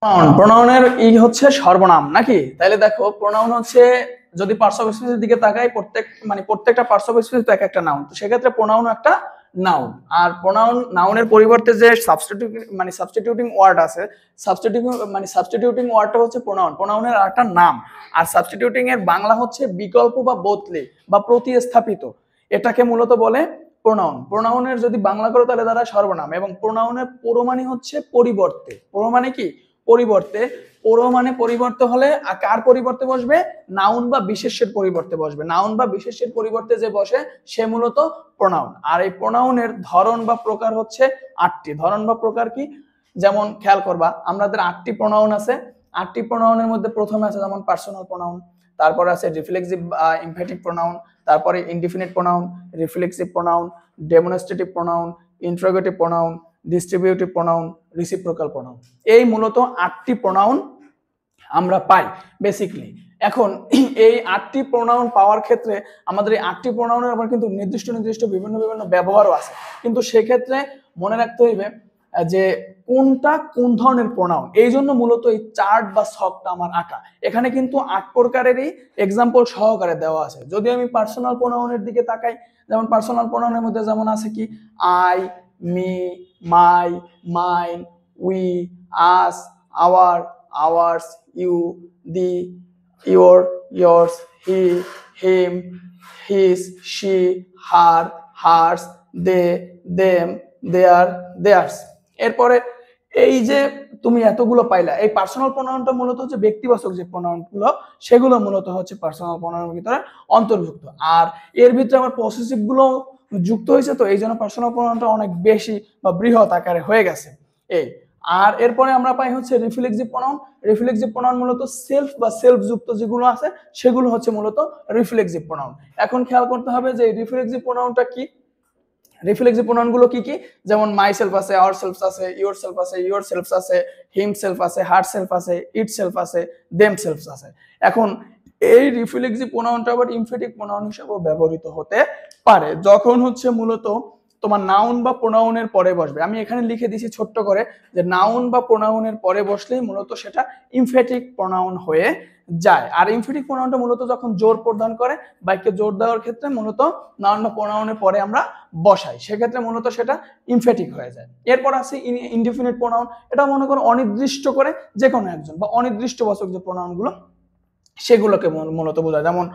প্রোনাউনের হচ্ছে সর্বনাম নাকি? তাইলে দেখো প্রোনাউন হচ্ছে যদি পার্টস অফ স্পিচের দিকে তাকাই প্রত্যেকটা পার্টস অফ স্পিচ তো এক একটা নাউন, তো সেক্ষেত্রে প্রোনাউন একটা নাউন। আর নাউনের পরিবর্তে যে সাবস্টিটিউটিং ওয়ার্ড আছে, সাবস্টিটিউটিং ওয়ার্ডটা হচ্ছে প্রোনাউনের একটা নাম। আর সাবস্টিটিউটিং এর বাংলা হচ্ছে বিকল্প বা বদলে বা প্রতিস্থাপিত, এটাকে মূলত বলে প্রোনাউন। প্রোনাউনের যদি বাংলা করো তাহলে তারা সর্বনাম, এবং প্রোনাউনের পুরো মানে হচ্ছে পরিবর্তে। পুরো মানে কি? পরিবর্তে। পুরো মানে পরিবর্তে হলে কার পরিবর্তে বসবে? নাউন বা বিশেষ্যের পরিবর্তে বসবে। নাউন বা বিশেষ্যের পরিবর্তে যে বসে সে মূলত প্রোনাউন। আর এই প্রোনাউনের ধরন বা প্রকার হচ্ছে 8টি। ধরন বা প্রকার কি? যেমন খেয়াল করবা, আমাদের 8টি প্রোনাউন আছে। 8টি প্রোনাউনের মধ্যে প্রথমে আছে যেমন পার্সোনাল প্রোনাউন, তারপরে আছে রিফ্লেক্সিভ এমফ্যাটিক প্রোনাউন, তারপরে indefinite pronoun, reflexive pronoun, demonstrative pronoun, interrogative pronoun, distributive pronoun, reciprocal pronoun. এই মূলত 8টি প্রোনাউন আমরা পাই বেসিক্যালি। এখন এই 8টি প্রোনাউন পাওয়ার ক্ষেত্রে আমাদের এই 8টি প্রোনাউনের আবার কিন্তু নির্দিষ্ট বিভিন্ন ব্যবহারও আছে। কিন্তু সেক্ষেত্রে মনে রাখতে হইবে যে কোনটা কোন ধরনের প্রোনাউন। এই জন্য মূলত এই চার্ট বা ছকটা আমার আঁকা। এখানে কিন্তু 8 প্রকারেরই এক্সাম্পল সহকারে দেওয়া আছে। যদি আমি পার্সোনাল প্রোনাউনের দিকে তাকাই, যেমন পার্সোনাল প্রোনাউনের মধ্যে যেমন আছে কি I, me, my, mine, we, us, our, ours, you, thee, your, yours, he, him, his, she, her, hers, they, them, their, theirs. এরপরে এই যে তুমি এতগুলো পাইলা, এই পার্সোনাল প্রোনাউনটা মূলত হচ্ছে ব্যক্তিবাচক যে প্রোনাউনগুলো সেগুলো মূলত হচ্ছে পার্সোনাল প্রোনাউনের ভিতরে অন্তর্ভুক্ত। আর এর ভিতরে আমার পসেসিভ গুলো যুক্ত হয়েছে, তো এই জন্য পার্সোনাল প্রোনাউনটা অনেক বেশি বা বৃহৎ আকারে হয়ে গেছে। এই আর এরপরে আমরা পাই হচ্ছে রিফ্লেক্সিভ প্রোনাউন। রিফ্লেক্সিভ প্রোনাউন মূলত সেলফ বা সেলফ যুক্ত যেগুলো আছে সেগুলো হচ্ছে মূলত রিফ্লেক্সিভ প্রোনাউন। এখন খেয়াল করতে হবে যে রিফ্লেক্সিভ প্রোনাউনটা কি। রিফ্লেক্সিভ প্রোনাউন গুলো কি কি? যেমন মাই সেলফ আছে, আওয়ার সেলফ আছে, ইয়োর সেলফ আছে, ইয়োর সেলফ আছে, হিম সেলফ আছে, হার সেলফ আছে, ইট সেলফ আছে, দেম সেলফ আছে। এখন এই রিফ্লেক্সিভ প্রোনাউনটা আবার ইমফেটিক প্রোনাউন হিসেবেও ব্যবহৃত হতে পারে যখন হচ্ছে মূলত তোমার নাউন বা প্রোনাউনের পরে বসবে। আমি এখানে লিখে দিছি ছোট্ট করে যে নাউন বা প্রোনাউনের পরে বসলেই মূলত সেটা ইমফেটিক প্রোনাউন হয়ে যায়। আর ইমফেটিক প্রোনাউনটা মূলত যখন জোর প্রদান করে, বাক্যে জোর দেওয়ার ক্ষেত্রে মূলত নাউন বা প্রোনাউনের পরে আমরা বসাই, সেক্ষেত্রে মূলত সেটা ইমফেটিক হয়ে যায়। এরপর আছে ইনডিফিনিট প্রোনাউন। এটা মনে করো অনির্দিষ্ট করে যে কোনো একজন বা অনির্দিষ্ট বাচক যে প্রোনাউনগুলো সেগুলোকে মূলত বোঝায়, যেমন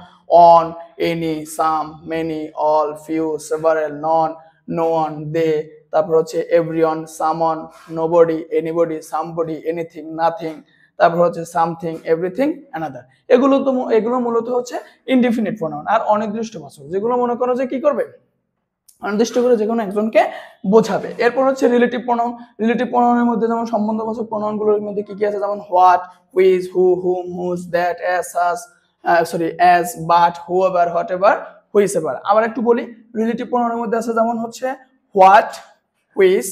one, any, some, many, all, few, several, none, no one, they, তারপর হচ্ছে everyone, someone, nobody, anybody, somebody, anything, nothing, তারপর হচ্ছে সামথিং, এভরিথিং, অ্যানাদার। এগুলো মূলত হচ্ছে ইনডিফিনিট প্রোনাউন আর অনির্দিষ্ট বাচক, যেগুলো মনে করো যে কি করবে, অনির্দিষ্ট করে যে কোনো একজনকে বোঝাবে। এরপর হচ্ছে রিলেটিভ প্রোনাউন। রিলেটিভ প্রোনাউনের মধ্যে যেমন সম্বন্ধবাচক প্রোনাউনগুলোর মধ্যে কি কি আছে, যেমন what, which, who, whom, whose, that, as, such, as, but, whoever, whatever, whichever. আবার একটু বলি, রিলেটিভ প্রোনাউনের মধ্যে আছে যেমন হচ্ছে what, which,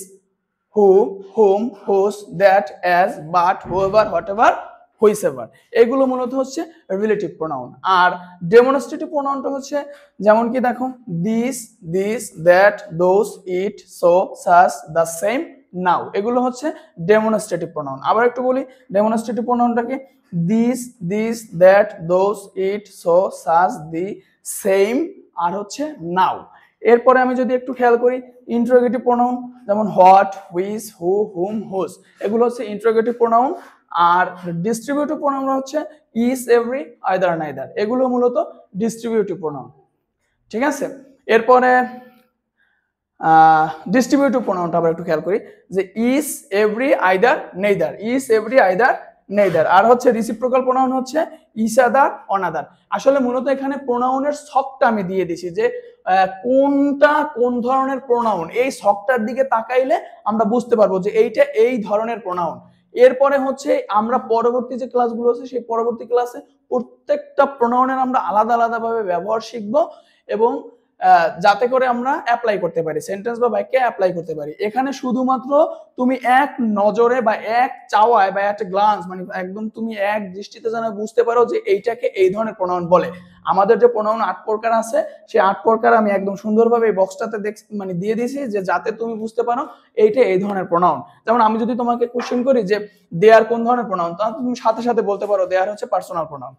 who, whom, whose, that, as, but, whoever, whatever, whichever. এগুলো মূলত হচ্ছে রিলেটিভ প্রোনাউন। আর ডেমনস্ট্রেটিভ প্রোনাউনটা হচ্ছে যেমন কি দেখো, this, this, that, those, it, so, such, the same, now. এগুলো হচ্ছে ডেমনস্ট্রেটিভ প্রোনাউন। আবার একটু বলি ডেমনস্ট্রেটিভ প্রোনাউনটা কি, this, this, that, those, it, so, such, the, same, আর হচ্ছে নাও। এরপরে আমি যদি একটু খেয়াল করি ইন্টারোগেটিভ প্রোনাউন, যেমন what, which, who, whom, whose, এগুলো হচ্ছে ইন্টারোগেটিভ প্রোনাউন। আর ডিস্ট্রিবিউটিভ প্রোনাউন হচ্ছে ইজ, এভরি, আইদার, নাইদার। এগুলো মূলত ডিস্ট্রিবিউটিভ প্রোনাউন। ঠিক আছে। এরপরে ডিস্ট্রিবিউটিভ প্রোনাউনটা আবার একটু খেয়াল করি যে each, every, either, neither. Each, every, either, neither. আর হচ্ছে রিসিপ্রোকাল প্রোনাউন হচ্ছে ইচ, আদার, অনাদার। আসলে মূলত এখানে প্রোনাউনের ছকটা আমি দিয়ে দিছি যে কোনটা কোন ধরনের প্রোনাউন, এই ছকটার দিকে তাকাইলে আমরা বুঝতে পারবো যে এইটা এই ধরনের প্রোনাউন। এরপরে হচ্ছে আমরা পরবর্তী যে ক্লাসগুলো আছে সেই পরবর্তী ক্লাসে প্রত্যেকটা প্রোনাউনের আমরা আলাদা ভাবে ব্যবহার শিখবো এবং যাতে করে আমরা অ্যাপ্লাই করতে পারি, সেন্টেন্স বা বাক্যে অ্যাপ্লাই করতে পারি। এখানে শুধুমাত্র তুমি এক নজরে বা এক চাওয়ায় বা একটা গ্লান্স মানে একদম তুমি এক দৃষ্টিতে যেন বুঝতে পারো যে এইটাকে এই ধরনের প্রোনাউন বলে। আমাদের যে প্রোনাউন 8 প্রকার আছে সেই 8 প্রকার আমি একদম সুন্দরভাবে এই বক্সটাতে মানে দিয়ে দিয়েছি যে যাতে তুমি বুঝতে পারো এইটা এই ধরনের প্রোনাউন। যেমন আমি যদি তোমাকে কোশ্চেন করি যে দেয়ার কোন ধরনের প্রোনাউন, তাহলে তুমি সাথে সাথে বলতে পারো দেয়ার হচ্ছে পার্সোনাল প্রোনাউন।